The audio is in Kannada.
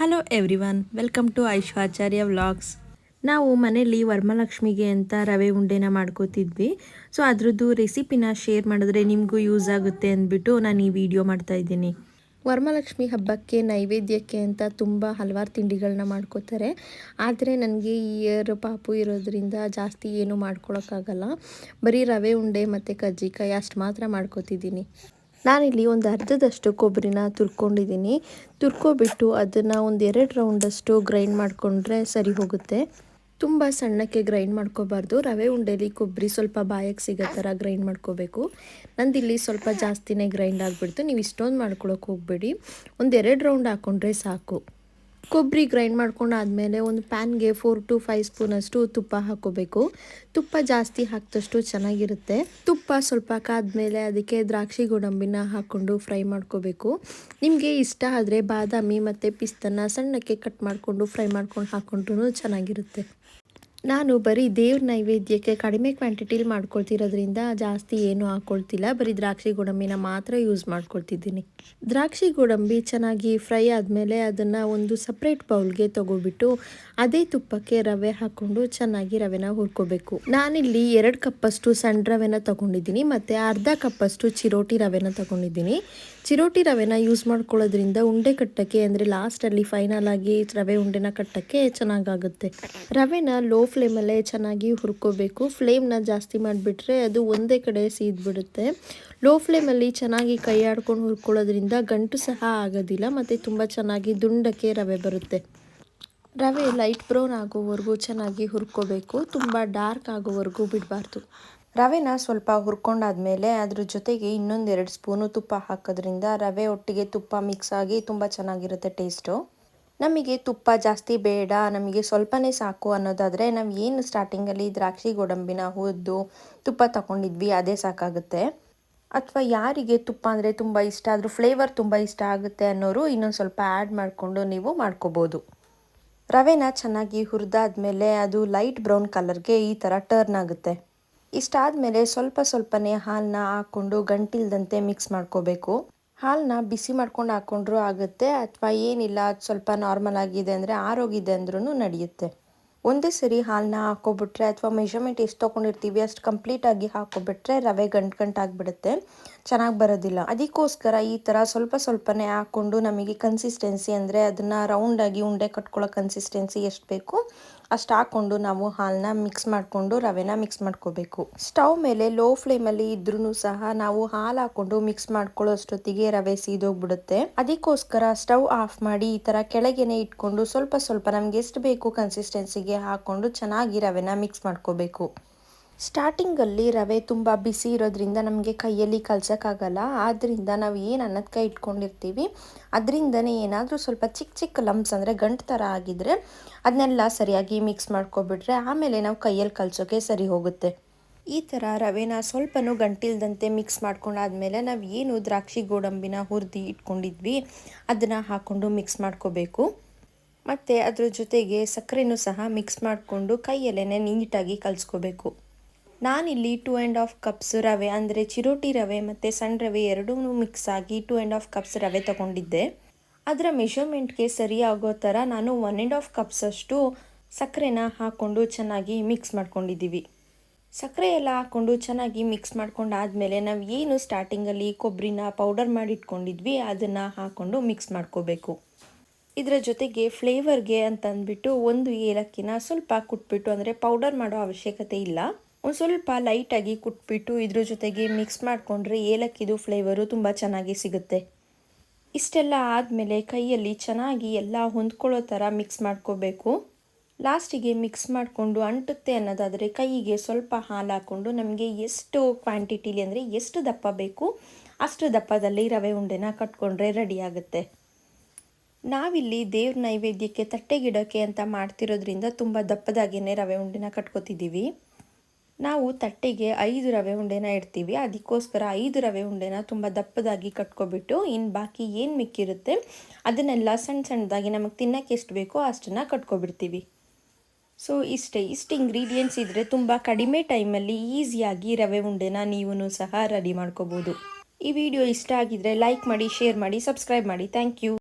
Hello everyone, welcome to Aishwacharya vlogs. ನಾವು ಮನೇಲಿ ವರಮಹಾಲಕ್ಷ್ಮಿಗೆ ಅಂತ ರವೆ ಉಂಡೆನ ಮಾಡ್ಕೋತಿದ್ವಿ. ಸೊ ಅದ್ರದ್ದು ರೆಸಿಪಿನ ಶೇರ್ ಮಾಡಿದ್ರೆ ನಿಮಗೂ ಯೂಸ್ ಆಗುತ್ತೆ ಅಂದ್ಬಿಟ್ಟು ನಾನು ಈ ವಿಡಿಯೋ ಮಾಡ್ತಾ ಇದ್ದೀನಿ. ವರಮಹಾಲಕ್ಷ್ಮಿ ಹಬ್ಬಕ್ಕೆ ನೈವೇದ್ಯಕ್ಕೆ ಅಂತ ತುಂಬ ಹಲವಾರು ತಿಂಡಿಗಳನ್ನ ಮಾಡ್ಕೋತಾರೆ. ಆದರೆ ನನಗೆ ಈ ಇಯರ್ ಪಾಪು ಇರೋದ್ರಿಂದ ಜಾಸ್ತಿ ಏನು ಮಾಡ್ಕೊಳಕ್ಕಾಗಲ್ಲ. ಬರೀ ರವೆ ಉಂಡೆ ಮತ್ತು ಕಜ್ಜಿಕಾಯಿ ಅಷ್ಟು ಮಾತ್ರ ಮಾಡ್ಕೋತಿದ್ದೀನಿ. ನಾನಿಲ್ಲಿ ಒಂದು ಅರ್ಧದಷ್ಟು ಕೊಬ್ಬರಿನ ತುರ್ಕೊಂಡಿದ್ದೀನಿ. ತುರ್ಕೊಬಿಟ್ಟು ಅದನ್ನು ಒಂದು 2 ರೌಂಡಷ್ಟು ಗ್ರೈಂಡ್ ಮಾಡಿಕೊಂಡ್ರೆ ಸರಿ ಹೋಗುತ್ತೆ. ತುಂಬ ಸಣ್ಣಕ್ಕೆ ಗ್ರೈಂಡ್ ಮಾಡ್ಕೋಬಾರ್ದು. ರವೆ ಉಂಡೆಲಿ ಕೊಬ್ಬರಿ ಸ್ವಲ್ಪ ಬಾಯಕ್ಕೆ ಸಿಗೋ ಥರ ಗ್ರೈಂಡ್ ಮಾಡ್ಕೋಬೇಕು. ನಂದಿಲ್ಲಿ ಸ್ವಲ್ಪ ಜಾಸ್ತಿನೇ ಗ್ರೈಂಡ್ ಆಗಿಬಿಡ್ತು. ನೀವು ಇಷ್ಟೊಂದು ಮಾಡ್ಕೊಳಕ್ಕೆ ಹೋಗಬೇಡಿ, ಒಂದು 2 ರೌಂಡ್ ಹಾಕ್ಕೊಂಡ್ರೆ ಸಾಕು. ಕೊಬ್ಬರಿ ಗ್ರೈಂಡ್ ಮಾಡ್ಕೊಂಡಾದಮೇಲೆ ಒಂದು ಪ್ಯಾನ್ಗೆ 4 to 5 ಸ್ಪೂನಷ್ಟು ತುಪ್ಪ ಹಾಕ್ಕೋಬೇಕು. ತುಪ್ಪ ಜಾಸ್ತಿ ಹಾಕಿದಷ್ಟು ಚೆನ್ನಾಗಿರುತ್ತೆ. ತುಪ್ಪ ಸ್ವಲ್ಪ ಕಾದ್ಮೇಲೆ ಅದಕ್ಕೆ ದ್ರಾಕ್ಷಿ ಗೋಡಂಬಿನ ಹಾಕ್ಕೊಂಡು ಫ್ರೈ ಮಾಡ್ಕೋಬೇಕು. ನಿಮಗೆ ಇಷ್ಟ ಆದರೆ ಬಾದಾಮಿ ಮತ್ತು ಪಿಸ್ತನ ಸಣ್ಣಕ್ಕೆ ಕಟ್ ಮಾಡಿಕೊಂಡು ಫ್ರೈ ಮಾಡ್ಕೊಂಡು ಹಾಕ್ಕೊಂಡ್ರೂ ಚೆನ್ನಾಗಿರುತ್ತೆ. ನಾನು ಬರೀ ದೇವ್ರ ನೈವೇದ್ಯಕ್ಕೆ ಕಡಿಮೆ ಕ್ವಾಂಟಿಟಿಲಿ ಮಾಡ್ಕೊಳ್ತಿರೋದ್ರಿಂದ ಜಾಸ್ತಿ ಏನೂ ಹಾಕ್ಕೊಳ್ತಿಲ್ಲ. ಬರೀ ದ್ರಾಕ್ಷಿ ಗೋಡಂಬಿನ ಮಾತ್ರ ಯೂಸ್ ಮಾಡ್ಕೊಳ್ತಿದ್ದೀನಿ. ದ್ರಾಕ್ಷಿ ಗೋಡಂಬಿ ಚೆನ್ನಾಗಿ ಫ್ರೈ ಆದಮೇಲೆ ಅದನ್ನು ಒಂದು ಸಪ್ರೇಟ್ ಬೌಲ್ಗೆ ತೊಗೊಬಿಟ್ಟು ಅದೇ ತುಪ್ಪಕ್ಕೆ ರವೆ ಹಾಕ್ಕೊಂಡು ಚೆನ್ನಾಗಿ ರವೆನ ಹುರ್ಕೋಬೇಕು. ನಾನಿಲ್ಲಿ 2 ಕಪ್ಪಷ್ಟು ಸಣ್ಣ ರವೆನ ತೊಗೊಂಡಿದ್ದೀನಿ ಮತ್ತು ಅರ್ಧ ಕಪ್ಪಷ್ಟು ಚಿರೋಟಿ ರವೆನ ತೊಗೊಂಡಿದ್ದೀನಿ. ಚಿರೋಟಿ ರವೆನ ಯೂಸ್ ಮಾಡ್ಕೊಳ್ಳೋದ್ರಿಂದ ಉಂಡೆ ಕಟ್ಟೋಕ್ಕೆ ಅಂದರೆ ಲಾಸ್ಟಲ್ಲಿ ಫೈನಲ್ ಆಗಿ ರವೆ ಉಂಡೆನ ಕಟ್ಟೋಕ್ಕೆ ಚೆನ್ನಾಗಾಗುತ್ತೆ. ರವೆನ ಲೋ ಫ್ಲೇಮಲ್ಲೇ ಚೆನ್ನಾಗಿ ಹುರ್ಕೋಬೇಕು. ಫ್ಲೇಮ್ನ ಜಾಸ್ತಿ ಮಾಡಿಬಿಟ್ರೆ ಅದು ಒಂದೇ ಕಡೆ ಸೀದ್ಬಿಡುತ್ತೆ. ಲೋ ಫ್ಲೇಮಲ್ಲಿ ಚೆನ್ನಾಗಿ ಕೈ ಆಡ್ಕೊಂಡು ಹುರ್ಕೊಳ್ಳೋದ್ರಿಂದ ಗಂಟು ಸಹ ಆಗೋದಿಲ್ಲ ಮತ್ತು ತುಂಬ ಚೆನ್ನಾಗಿ ದುಂಡಕ್ಕೆ ರವೆ ಬರುತ್ತೆ. ರವೆ ಲೈಟ್ ಬ್ರೌನ್ ಆಗೋವರೆಗೂ ಚೆನ್ನಾಗಿ ಹುರ್ಕೋಬೇಕು. ತುಂಬ ಡಾರ್ಕ್ ಆಗೋವರೆಗೂ ಬಿಡಬಾರ್ದು. ರವೆನ ಸ್ವಲ್ಪ ಹುರ್ಕೊಂಡಾದ್ಮೇಲೆ ಅದ್ರ ಜೊತೆಗೆ ಇನ್ನೊಂದು 2 ಸ್ಪೂನು ತುಪ್ಪ ಹಾಕೋದ್ರಿಂದ ರವೆ ಒಟ್ಟಿಗೆ ತುಪ್ಪ ಮಿಕ್ಸ್ ಆಗಿ ತುಂಬ ಚೆನ್ನಾಗಿರುತ್ತೆ ಟೇಸ್ಟು. ನಮಗೆ ತುಪ್ಪ ಜಾಸ್ತಿ ಬೇಡ, ನಮಗೆ ಸ್ವಲ್ಪನೇ ಸಾಕು ಅನ್ನೋದಾದರೆ ನಾವು ಏನು ಸ್ಟಾರ್ಟಿಂಗಲ್ಲಿ ದ್ರಾಕ್ಷಿ ಗೋಡಂಬಿನ ಹುರಿದು ತುಪ್ಪ ತಗೊಂಡಿದ್ವಿ ಅದೇ ಸಾಕಾಗುತ್ತೆ. ಅಥವಾ ಯಾರಿಗೆ ತುಪ್ಪ ಅಂದರೆ ತುಂಬ ಇಷ್ಟ, ಆದರೂ ಫ್ಲೇವರ್ ತುಂಬ ಇಷ್ಟ ಆಗುತ್ತೆ ಅನ್ನೋರು ಇನ್ನೊಂದು ಸ್ವಲ್ಪ ಆ್ಯಡ್ ಮಾಡಿಕೊಂಡು ನೀವು ಮಾಡ್ಕೋಬೋದು. ರವೆನ ಚೆನ್ನಾಗಿ ಹುರಿದಾದ್ಮೇಲೆ ಅದು ಲೈಟ್ ಬ್ರೌನ್ ಕಲರ್ಗೆ ಈ ಥರ ಟರ್ನ್ ಆಗುತ್ತೆ. ಇಷ್ಟಾದಮೇಲೆ ಸ್ವಲ್ಪನೇ ಹಾಲನ್ನ ಹಾಕ್ಕೊಂಡು ಗಂಟಿಲ್ದಂತೆ ಮಿಕ್ಸ್ ಮಾಡ್ಕೋಬೇಕು. ಹಾಲನ್ನ ಬಿಸಿ ಮಾಡ್ಕೊಂಡು ಹಾಕ್ಕೊಂಡ್ರೂ ಆಗುತ್ತೆ, ಅಥವಾ ಏನಿಲ್ಲ ಅದು ಸ್ವಲ್ಪ ನಾರ್ಮಲ್ ಆಗಿದೆ ಅಂದರೆ ಆರೋಗಿದೆ ಅಂದ್ರೂ ನಡೆಯುತ್ತೆ. ಒಂದೇ ಸರಿ ಹಾಲನ್ನ ಹಾಕ್ಕೊಬಿಟ್ರೆ ಅಥವಾ ಮೆಷರ್ಮೆಂಟ್ ಎಷ್ಟು ತೊಗೊಂಡಿರ್ತೀವಿ ಅಷ್ಟು ಕಂಪ್ಲೀಟಾಗಿ ಹಾಕ್ಕೊಬಿಟ್ರೆ ರವೆ ಗಂಟಾಗಿಬಿಡುತ್ತೆ, ಚೆನ್ನಾಗಿ ಬರೋದಿಲ್ಲ. ಅದಕ್ಕೋಸ್ಕರ ಈ ಥರ ಸ್ವಲ್ಪನೇ ಹಾಕ್ಕೊಂಡು ನಮಗೆ ಕನ್ಸಿಸ್ಟೆನ್ಸಿ ಅಂದರೆ ಅದನ್ನು ರೌಂಡಾಗಿ ಉಂಡೆ ಕಟ್ಕೊಳ್ಳೋ ಕನ್ಸಿಸ್ಟೆನ್ಸಿ ಎಷ್ಟು ಬೇಕು ಅಷ್ಟು ಹಾಕ್ಕೊಂಡು ನಾವು ಹಾಲನ್ನ ಮಿಕ್ಸ್ ಮಾಡಿಕೊಂಡು ರವೆನ ಮಿಕ್ಸ್ ಮಾಡ್ಕೋಬೇಕು. ಸ್ಟವ್ ಮೇಲೆ ಲೋ ಫ್ಲೇಮಲ್ಲಿ ಇದ್ರೂ ಸಹ ನಾವು ಹಾಲು ಹಾಕ್ಕೊಂಡು ಮಿಕ್ಸ್ ಮಾಡ್ಕೊಳ್ಳೋ ಅಷ್ಟೊತ್ತಿಗೆ ರವೆ ಸೀದೋಗ್ಬಿಡುತ್ತೆ. ಅದಕ್ಕೋಸ್ಕರ ಸ್ಟವ್ ಆಫ್ ಮಾಡಿ ಈ ಥರ ಕೆಳಗೆನೆ ಇಟ್ಕೊಂಡು ಸ್ವಲ್ಪ ನಮ್ಗೆ ಎಷ್ಟು ಬೇಕು ಕನ್ಸಿಸ್ಟೆನ್ಸಿಗೆ ಹಾಕ್ಕೊಂಡು ಚೆನ್ನಾಗಿ ರವೆನ ಮಿಕ್ಸ್ ಮಾಡ್ಕೋಬೇಕು. ಸ್ಟಾರ್ಟಿಂಗಲ್ಲಿ ರವೆ ತುಂಬ ಬಿಸಿ ಇರೋದ್ರಿಂದ ನಮಗೆ ಕೈಯಲ್ಲಿ ಕಲಸೋಕ್ಕಾಗಲ್ಲ. ಆದ್ದರಿಂದ ನಾವು ಏನು ಅನ್ನದ ಕೈ ಇಟ್ಕೊಂಡಿರ್ತೀವಿ ಅದರಿಂದನೇ ಏನಾದರೂ ಸ್ವಲ್ಪ ಚಿಕ್ಕ ಲಂಪ್ಸ್ ಅಂದರೆ ಗಂಟು ಥರ ಆಗಿದ್ರೆ ಅದನ್ನೆಲ್ಲ ಸರಿಯಾಗಿ ಮಿಕ್ಸ್ ಮಾಡ್ಕೊಬಿಟ್ರೆ ಆಮೇಲೆ ನಾವು ಕೈಯಲ್ಲಿ ಕಲಸೋಕ್ಕೆ ಸರಿ ಹೋಗುತ್ತೆ. ಈ ಥರ ರವೆನ ಸ್ವಲ್ಪನೂ ಗಂಟಿಲ್ದಂತೆ ಮಿಕ್ಸ್ ಮಾಡ್ಕೊಂಡಾದ್ಮೇಲೆ ನಾವು ಏನು ದ್ರಾಕ್ಷಿ ಗೋಡಂಬಿನ ಹುರಿದು ಇಟ್ಕೊಂಡಿದ್ವಿ ಅದನ್ನು ಹಾಕ್ಕೊಂಡು ಮಿಕ್ಸ್ ಮಾಡ್ಕೋಬೇಕು. ಮತ್ತು ಅದ್ರ ಜೊತೆಗೆ ಸಕ್ಕರೆನೂ ಸಹ ಮಿಕ್ಸ್ ಮಾಡಿಕೊಂಡು ಕೈಯಲ್ಲೇ ನೀಟಾಗಿ ಕಲಿಸ್ಕೋಬೇಕು. ನಾನಿಲ್ಲಿ 2.5 ಕಪ್ಸ್ ರವೆ ಅಂದರೆ ಚಿರೋಟಿ ರವೆ ಮತ್ತು ಸಣ್ಣ ರವೆ ಎರಡೂ ಮಿಕ್ಸ್ ಆಗಿ 2.5 ಕಪ್ಸ್ ರವೆ ತೊಗೊಂಡಿದ್ದೆ. ಅದರ ಮೆಷರ್ಮೆಂಟ್ಗೆ ಸರಿ ಆಗೋ ಥರ ನಾನು 1.5 ಕಪ್ಸಷ್ಟು ಸಕ್ಕರೆನ ಹಾಕ್ಕೊಂಡು ಚೆನ್ನಾಗಿ ಮಿಕ್ಸ್ ಮಾಡ್ಕೊಂಡಿದ್ದೀವಿ. ಸಕ್ಕರೆ ಎಲ್ಲ ಹಾಕ್ಕೊಂಡು ಚೆನ್ನಾಗಿ ಮಿಕ್ಸ್ ಮಾಡ್ಕೊಂಡಾದ್ಮೇಲೆ ನಾವು ಏನು ಸ್ಟಾರ್ಟಿಂಗಲ್ಲಿ ಕೊಬ್ಬರಿನ ಪೌಡರ್ ಮಾಡಿ ಇಟ್ಕೊಂಡಿದ್ವಿ ಅದನ್ನು ಹಾಕ್ಕೊಂಡು ಮಿಕ್ಸ್ ಮಾಡ್ಕೋಬೇಕು. ಇದರ ಜೊತೆಗೆ ಫ್ಲೇವರ್ಗೆ ಅಂತಂದ್ಬಿಟ್ಟು 1 ಏಲಕ್ಕಿನ ಸ್ವಲ್ಪ ಕುಟ್ಬಿಟ್ಟು, ಅಂದರೆ ಪೌಡರ್ ಮಾಡೋ ಅವಶ್ಯಕತೆ ಇಲ್ಲ, ಒಂದು ಸ್ವಲ್ಪ ಲೈಟಾಗಿ ಕುಟ್ಬಿಟ್ಟು ಇದ್ರ ಜೊತೆಗೆ ಮಿಕ್ಸ್ ಮಾಡಿಕೊಂಡ್ರೆ ಏಲಕ್ಕಿದು ಫ್ಲೇವರು ತುಂಬ ಚೆನ್ನಾಗಿ ಸಿಗುತ್ತೆ. ಇಷ್ಟೆಲ್ಲ ಆದಮೇಲೆ ಕೈಯಲ್ಲಿ ಚೆನ್ನಾಗಿ ಎಲ್ಲ ಹೊಂದ್ಕೊಳ್ಳೋ ಥರ ಮಿಕ್ಸ್ ಮಾಡ್ಕೋಬೇಕು. ಲಾಸ್ಟಿಗೆ ಮಿಕ್ಸ್ ಮಾಡಿಕೊಂಡು ಅಂಟುತ್ತೆ ಅನ್ನೋದಾದರೆ ಕೈಗೆ ಸ್ವಲ್ಪ ಹಾಲು ಹಾಕ್ಕೊಂಡು ನಮಗೆ ಎಷ್ಟು ಕ್ವಾಂಟಿಟಿಲಿ ಅಂದರೆ ಎಷ್ಟು ದಪ್ಪ ಬೇಕು ಅಷ್ಟು ದಪ್ಪದಲ್ಲಿ ರವೆ ಉಂಡೆನ ಕಟ್ಕೊಂಡ್ರೆ ರೆಡಿ ಆಗುತ್ತೆ. ನಾವಿಲ್ಲಿ ದೇವ್ರ ನೈವೇದ್ಯಕ್ಕೆ ತಟ್ಟೆಗಿಡೋಕ್ಕೆ ಅಂತ ಮಾಡ್ತಿರೋದ್ರಿಂದ ತುಂಬ ದಪ್ಪದಾಗಿಯೇ ರವೆ ಉಂಡೆನ ಕಟ್ಕೋತಿದ್ದೀವಿ. ನಾವು ತಟ್ಟೆಗೆ 5 ರವೆ ಉಂಡೆನ ಇಡ್ತೀವಿ. ಅದಕ್ಕೋಸ್ಕರ 5 ರವೆ ಉಂಡೆನ ತುಂಬ ದಪ್ಪದಾಗಿ ಕಟ್ಕೊಬಿಟ್ಟು ಇನ್ನು ಬಾಕಿ ಏನು ಮಿಕ್ಕಿರುತ್ತೆ ಅದನ್ನೆಲ್ಲ ಸಣ್ಣದಾಗಿ ನಮಗೆ ತಿನ್ನೋಕ್ಕೆ ಎಷ್ಟು ಬೇಕೋ ಅಷ್ಟನ್ನು ಕಟ್ಕೊಬಿಡ್ತೀವಿ. ಸೊ ಇಷ್ಟು ಇಂಗ್ರೀಡಿಯೆಂಟ್ಸ್ ಇದ್ದರೆ ತುಂಬ ಕಡಿಮೆ ಟೈಮಲ್ಲಿ ಈಸಿಯಾಗಿ ರವೆ ಉಂಡೆನ ನೀವು ಸಹ ರೆಡಿ ಮಾಡ್ಕೋಬೋದು. ಈ ವಿಡಿಯೋ ಇಷ್ಟ ಆಗಿದ್ರೆ ಲೈಕ್ ಮಾಡಿ, ಶೇರ್ ಮಾಡಿ, ಸಬ್ಸ್ಕ್ರೈಬ್ ಮಾಡಿ. Thank you.